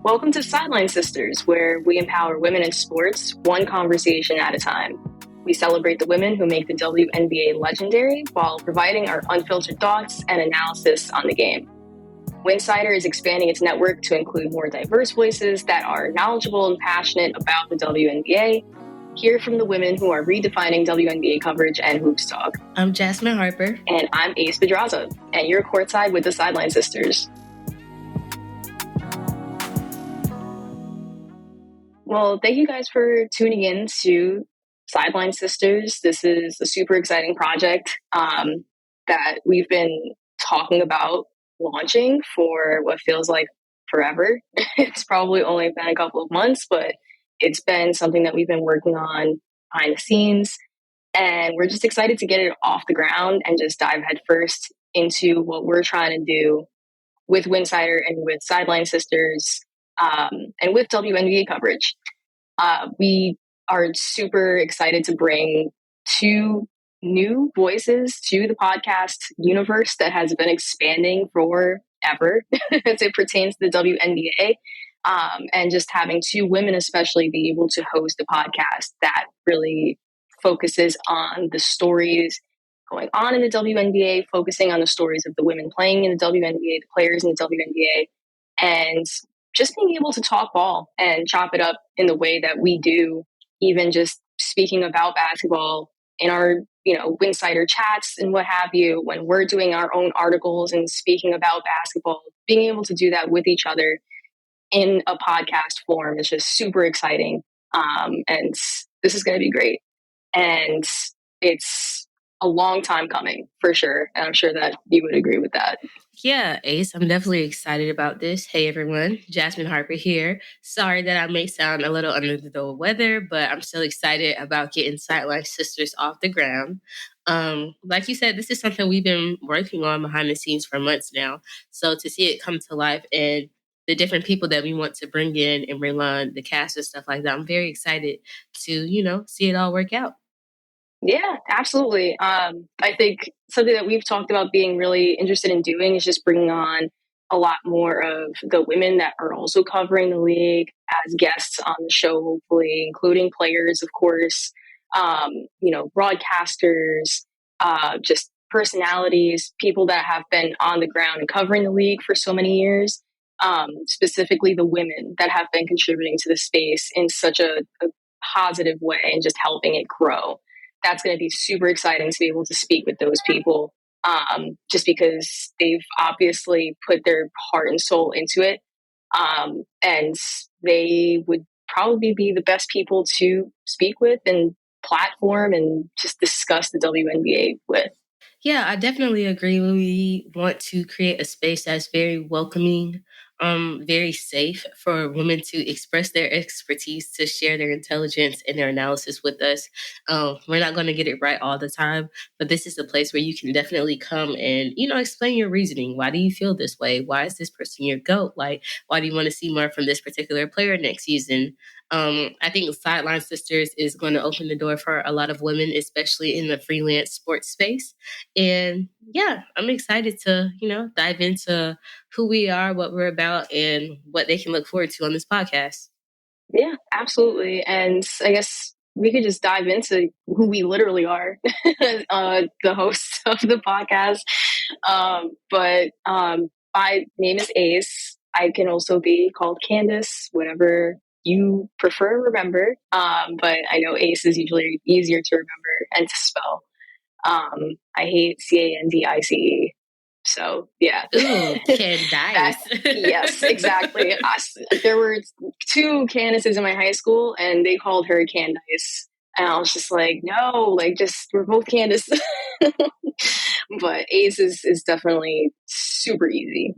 Welcome to Sideline Sisters, where we empower women in sports one conversation at a time. We celebrate the women who make the WNBA legendary while providing our unfiltered thoughts and analysis on the game. Winsidr is expanding its network to include more diverse voices that are knowledgeable and passionate about the WNBA. Hear from the women who are redefining WNBA coverage and hoops talk. I'm Jasmine Harper. And I'm Ace Pedraza, and you're courtside with the Sideline Sisters. Well, thank you guys for tuning in to Sideline Sisters. This is a super exciting project that we've been talking about launching for what feels like forever. It's probably only been a couple of months, but it's been something that we've been working on behind the scenes. And we're just excited to get it off the ground and just dive headfirst into what we're trying to do with Winsidr and with Sideline Sisters and with WNBA coverage. We are super excited to bring two new voices to the podcast universe that has been expanding forever as it pertains to the WNBA. And just having two women especially be able to host a podcast that really focuses on the stories going on in the WNBA, focusing on the stories of the women playing in the WNBA, the players in the WNBA, and just being able to talk ball and chop it up in the way that we do, even just speaking about basketball in our, Winsidr chats and what have you, when we're doing our own articles and speaking about basketball, being able to do that with each other in a podcast form is just super exciting. And this is going to be great. And it's a long time coming for sure. And I'm sure that you would agree with that. Yeah, Ace, I'm definitely excited about this. Hey, everyone. Jasmine Harper here. Sorry that I may sound a little under the weather, but I'm still excited about getting Sideline Sisters off the ground. Like you said, this is something we've been working on behind the scenes for months now. So to see it come to life and the different people that we want to bring in and bring on the cast and stuff like that, I'm very excited to, see it all work out. Yeah, absolutely. I think something that we've talked about being really interested in doing is just bringing on a lot more of the women that are also covering the league as guests on the show, hopefully, including players, of course, broadcasters, just personalities, people that have been on the ground and covering the league for so many years, specifically the women that have been contributing to the space in such a positive way and just helping it grow. That's going to be super exciting to be able to speak with those people, just because they've obviously put their heart and soul into it. And they would probably be the best people to speak with and platform and just discuss the WNBA with. Yeah, I definitely agree. We want to create a space that's very welcoming, very safe for women to express their expertise, to share their intelligence and their analysis with us. We're not going to get it right all the time, but this is a place where you can definitely come and, explain your reasoning. Why do you feel this way? Why is this person your GOAT? Like, why do you want to see more from this particular player next season? I think Sideline Sisters is going to open the door for a lot of women, especially in the freelance sports space. And yeah, I'm excited to, dive into who we are, what we're about, and what they can look forward to on this podcast. Yeah, absolutely. And I guess we could just dive into who we literally are, the hosts of the podcast. My name is Ace. I can also be called Candace, whatever you prefer, remember. But I know Ace is usually easier to remember and to spell. I hate Candice. So, yeah. Ooh, Candice. Yes, exactly. There were two Candaces in my high school, and they called her Candice. And I was just like, no, we're both Candace. But Ace is definitely super easy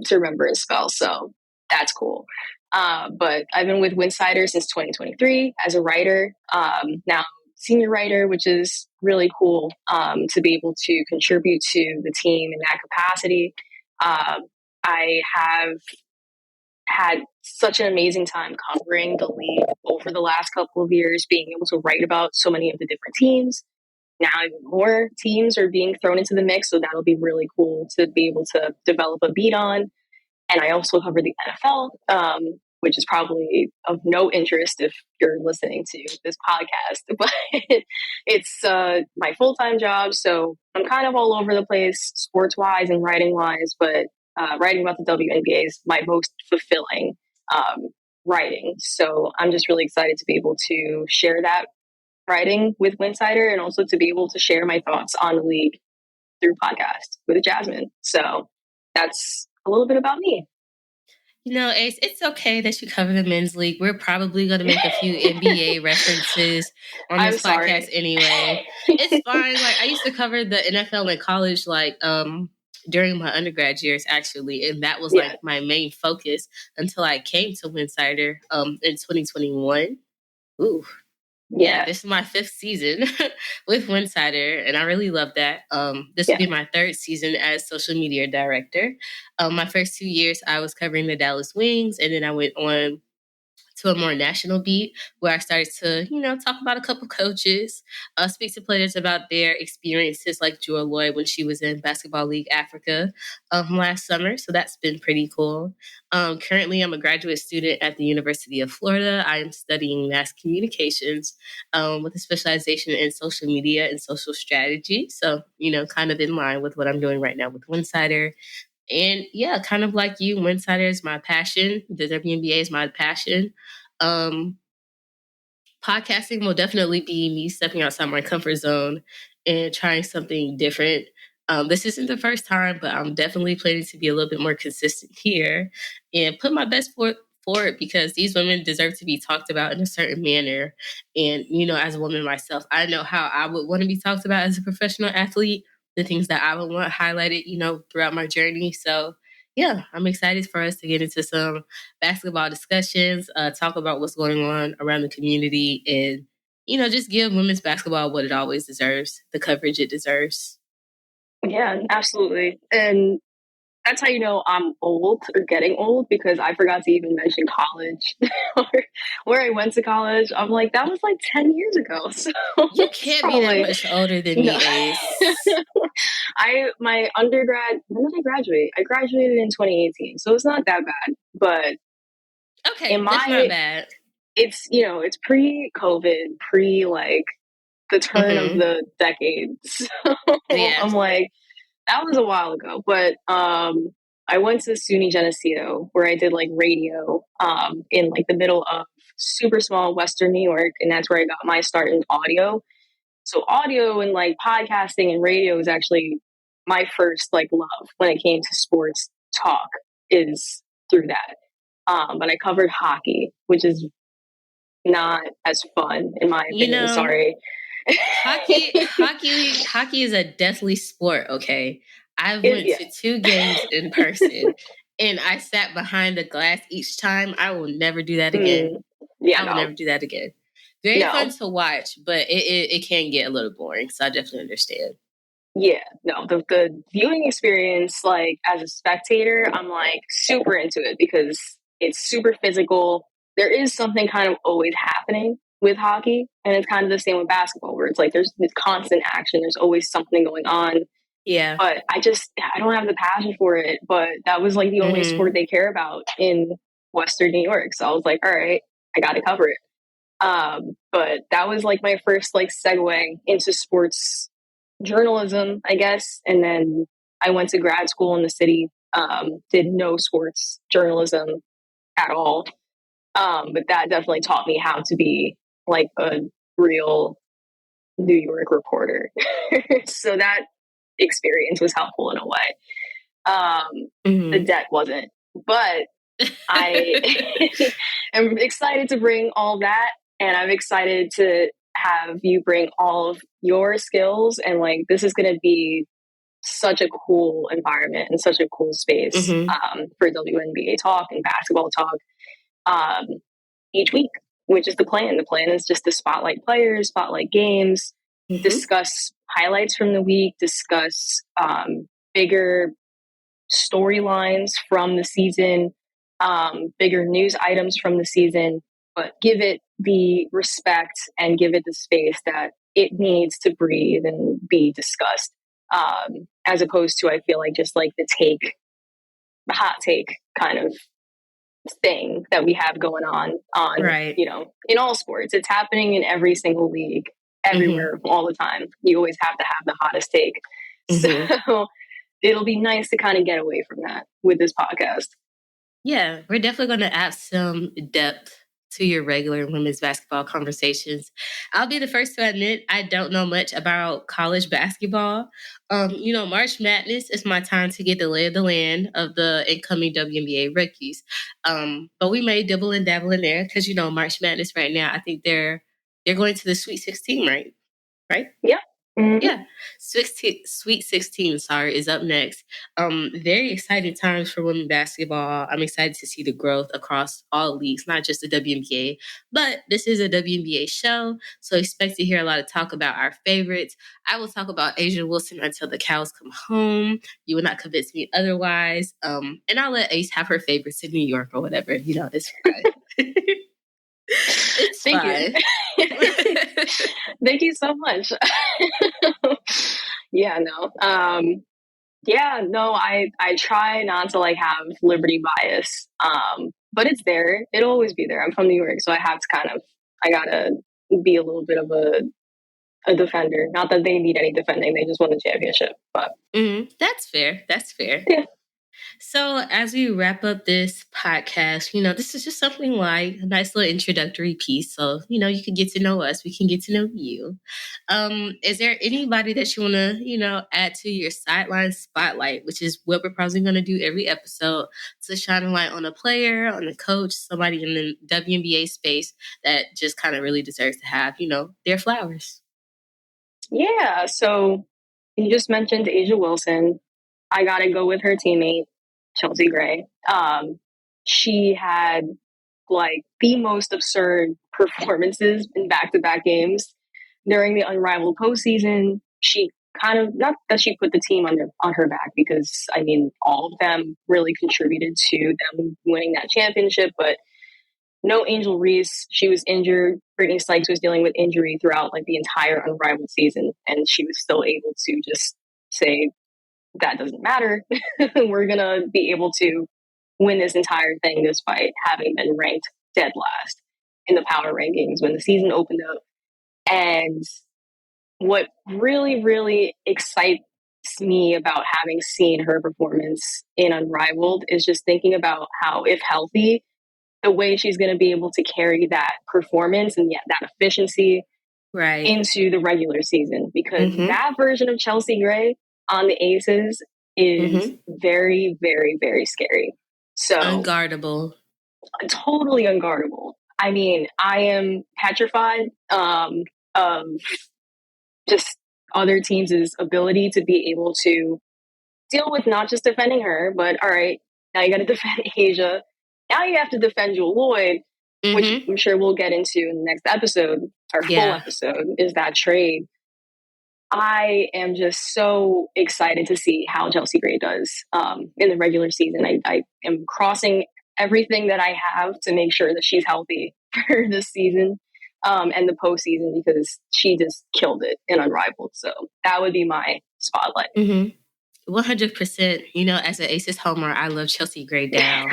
to remember and spell. So that's cool. But I've been with Winsidr since 2023 as a writer. Now senior writer, which is really cool to be able to contribute to the team in that capacity. I have had such an amazing time covering the league over the last couple of years, being able to write about so many of the different teams. Now even more teams are being thrown into the mix, so that'll be really cool to be able to develop a beat on. And I also cover the NFL which is probably of no interest if you're listening to this podcast, but it's my full-time job. So I'm kind of all over the place, sports-wise and writing-wise, but writing about the WNBA is my most fulfilling writing. So I'm just really excited to be able to share that writing with Winsidr, and also to be able to share my thoughts on the league through podcast with Jasmine. So that's a little bit about me. Ace, it's okay that you cover the men's league. We're probably going to make a few NBA references on this podcast anyway. It's fine. Like, I used to cover the NFL in college, during my undergrad years, actually, and that was like my main focus until I came to Winsidr in 2021. Ooh. Yeah, this is my 5th season with Winsidr, and I really love that. This will be my 3rd season as social media director. My first 2 years, I was covering the Dallas Wings, and then I went on to a more national beat where I started to, talk about a couple coaches, speak to players about their experiences, like Joy Lloyd when she was in Basketball League Africa last summer. So that's been pretty cool. Currently, I'm a graduate student at the University of Florida. I am studying mass communications with a specialization in social media and social strategy. So, kind of in line with what I'm doing right now with Winsidr. And yeah, kind of like you, Winsidr is my passion. The WNBA is my passion. Podcasting will definitely be me stepping outside my comfort zone and trying something different. This isn't the first time, but I'm definitely planning to be a little bit more consistent here and put my best foot forward, because these women deserve to be talked about in a certain manner. And, as a woman myself, I know how I would want to be talked about as a professional athlete, the things that I would want highlighted, throughout my journey. So yeah, I'm excited for us to get into some basketball discussions, talk about what's going on around the community, and, just give women's basketball what it always deserves, the coverage it deserves. Yeah, absolutely. And that's how you know I'm old or getting old, because I forgot to even mention college or where I went to college. I'm like, that was like 10 years ago. So you can't be that much older than me, Ace. My undergrad, when did I graduate? I graduated in 2018. So it's not that bad. But okay, that's not bad. It's, it's pre-COVID, like the turn of the decade. So I'm like, that was a while ago. But I went to SUNY Geneseo, where I did like radio in like the middle of super small Western New York, and that's where I got my start in audio. So audio and like podcasting and radio is actually my first like love when it came to sports talk, is through that. But I covered hockey, which is not as fun in my opinion. Sorry. Hockey is a deathly sport. Okay. I went to 2 games in person and I sat behind the glass each time. I will never do that again. I will never do that again. Very fun to watch, but it can get a little boring. So I definitely understand. Yeah, no, the viewing experience, like as a spectator, I'm like super into it because it's super physical. There is something kind of always happening with hockey, and it's kind of the same with basketball, where it's like there's constant action. There's always something going on. Yeah. But I don't have the passion for it. But that was like the only sport they care about in Western New York. So I was like, all right, I got to cover it. But that was like my first like segue into sports journalism, I guess. And then I went to grad school in the city, did no sports journalism at all. But that definitely taught me how to be like a real New York reporter. So that experience was helpful in a way. The debt wasn't, but I am excited to bring all that. And I'm excited to have you bring all of your skills. And like, this is going to be such a cool environment and such a cool space for WNBA talk and basketball talk each week, which is the plan. The plan is just to spotlight players, spotlight games, discuss highlights from the week, discuss bigger storylines from the season, bigger news items from the season, but give it the respect and give it the space that it needs to breathe and be discussed, as opposed to, I feel like, just like the hot take kind of thing that we have going on, Right. you know, in all sports. It's happening in every single league, everywhere, all the time. You always have to have the hottest take. So it'll be nice to kind of get away from that with this podcast. Yeah, we're definitely going to add some depth to your regular women's basketball conversations. I'll be the first to admit I don't know much about college basketball. You know, March Madness is my time to get the lay of the land of the incoming WNBA rookies. But we may dibble and dabble in there because, you know, March Madness right now, I think they're going to the Sweet 16, right? Right? Yeah. Mm-hmm. Yeah, Sweet 16, sorry, is up next. Very exciting times for women basketball. I'm excited to see the growth across all leagues, not just the WNBA, but this is a WNBA show, so expect to hear a lot of talk about our favorites. I will talk about Asia Wilson until the cows come home. You will not convince me otherwise. And I'll let Ace have her favorites in New York or whatever. You know, it's fine. It's Thank fine. you. Thank you so much. Yeah, no. I try not to like have liberty bias. But it's there. It'll always be there. I'm from New York, so I gotta be a little bit of a defender. Not that they need any defending, they just won the championship. But that's fair. That's fair. Yeah. So as we wrap up this podcast, you know, this is just something like a nice little introductory piece. So, you know, you can get to know us. We can get to know you. Is there anybody that you want to, you know, add to your sideline spotlight, which is what we're probably going to do every episode, to shine a light on a player, on a coach, somebody in the WNBA space that just kind of really deserves to have, you know, their flowers? Yeah. So you just mentioned Asia Wilson. I got to go with her teammate, Chelsea Gray. She had like the most absurd performances in back-to-back games during the unrivaled postseason. She kind of, not that she put the team on her back, because I mean all of them really contributed to them winning that championship, but no Angel Reese. She was injured. Brittany Sykes was dealing with injury throughout like the entire unrivaled season, and she was still able to just say, that doesn't matter. We're gonna be able to win this entire thing despite having been ranked dead last in the power rankings when the season opened up. And what really, really excites me about having seen her performance in Unrivaled is just thinking about how, if healthy, the way she's going to be able to carry that performance and that efficiency into the regular season. Because that version of Chelsea Gray on the Aces is very, very, very scary. So unguardable. Totally unguardable. I mean, I am petrified of just other teams' ability to be able to deal with not just defending her, but all right, now you got to defend Asia. Now you have to defend Jewel Lloyd, which I'm sure we'll get into in the next episode, our full episode, is that trade. I am just so excited to see how Chelsea Gray does in the regular season. I am crossing everything that I have to make sure that she's healthy for this season and the postseason, because she just killed it in Unrivaled. So that would be my spotlight. 100%. You know, as an Aces homer, I love Chelsea Gray down.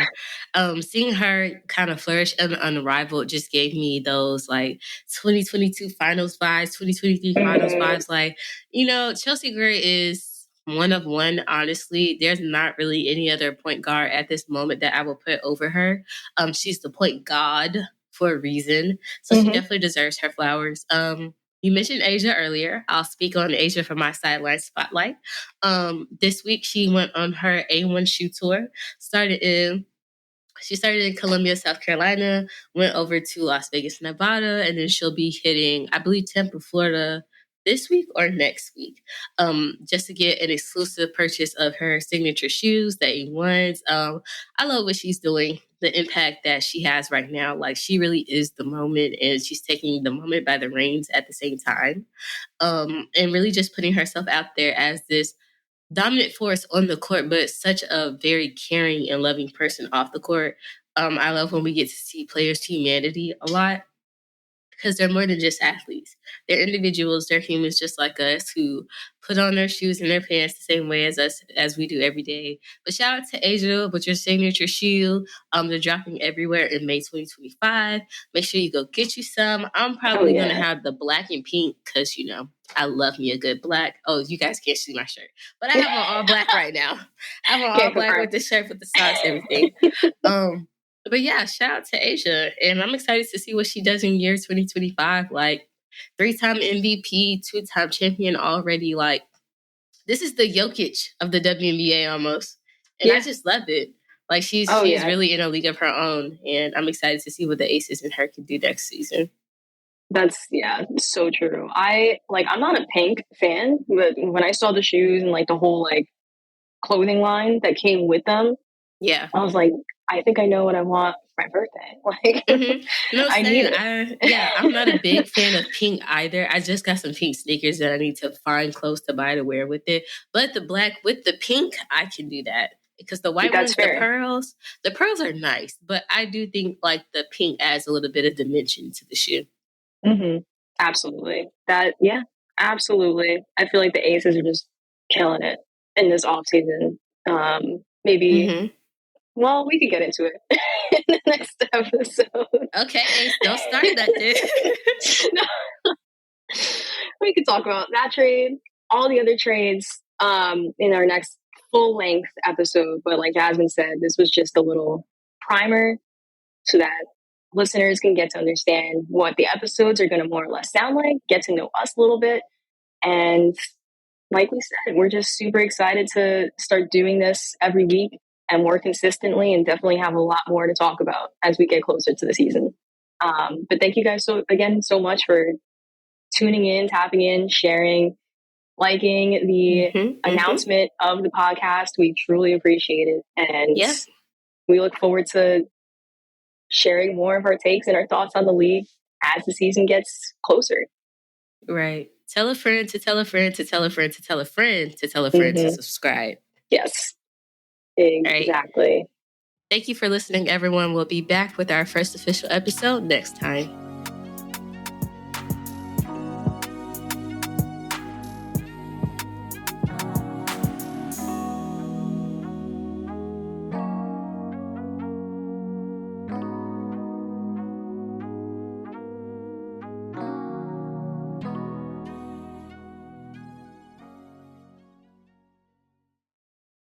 Seeing her kind of flourish in Unrivaled just gave me those like 2022 finals vibes, 2023 finals vibes. Like, you know, Chelsea Gray is one of one, honestly. There's not really any other point guard at this moment that I will put over her. She's the point god for a reason. So she definitely deserves her flowers. You mentioned Asia earlier. I'll speak on Asia for my sideline spotlight. This week, she went on her A1 shoe tour. She started in Columbia, South Carolina, went over to Las Vegas, Nevada, and then she'll be hitting, I believe, Tampa, Florida this week or next week, just to get an exclusive purchase of her signature shoes, the A1s. I love what she's doing, the impact that she has right now. Like, she really is the moment, and she's taking the moment by the reins at the same time, and really just putting herself out there as this dominant force on the court, but such a very caring and loving person off the court. I love when we get to see players' humanity a lot, because they're more than just athletes. They're individuals, they're humans just like us who put on their shoes and their pants the same way as us, as we do every day. But shout out to Asia with your signature shoe. They're dropping everywhere in May 2025. Make sure you go get you some. I'm probably going to have the black and pink because, I love me a good black. Oh, you guys can't see my shirt, but I have on all black right now. I have on all black with the shirt, with the socks, everything. But yeah, shout out to Asia. And I'm excited to see what she does in year 2025. Like 3-time MVP, 2-time champion already. Like this is the Jokic of the WNBA almost. And I just love it. Like she's really in a league of her own. And I'm excited to see what the Aces and her can do next season. That's so true. I'm not a Pink fan, but when I saw the shoes and like the whole like clothing line that came with them, I was like, I think I know what I want for my birthday. Like, I need it. I'm not a big fan of pink either. I just got some pink sneakers that I need to find clothes to buy to wear with it. But the black with the pink, I can do that. Because the white ones, the pearls are nice. But I do think like the pink adds a little bit of dimension to the shoe. Mm-hmm. Absolutely. Absolutely. I feel like the Aces are just killing it in this off season. Maybe, well, we could get into it in the next episode. Okay, Ace, don't start that then. No. We could talk about that trade, all the other trades in our next full-length episode. But like Jasmine said, this was just a little primer so that listeners can get to understand what the episodes are going to more or less sound like, get to know us a little bit. And like we said, we're just super excited to start doing this every week and more consistently, and definitely have a lot more to talk about as we get closer to the season. But thank you guys so much for tuning in, tapping in, sharing, liking the announcement of the podcast. We truly appreciate it. And we look forward to sharing more of our takes and our thoughts on the league as the season gets closer. Right. Tell a friend to tell a friend to tell a friend to tell a friend to tell a friend to subscribe. Yes, exactly. Right. Thank you for listening, everyone. We'll be back with our first official episode next time.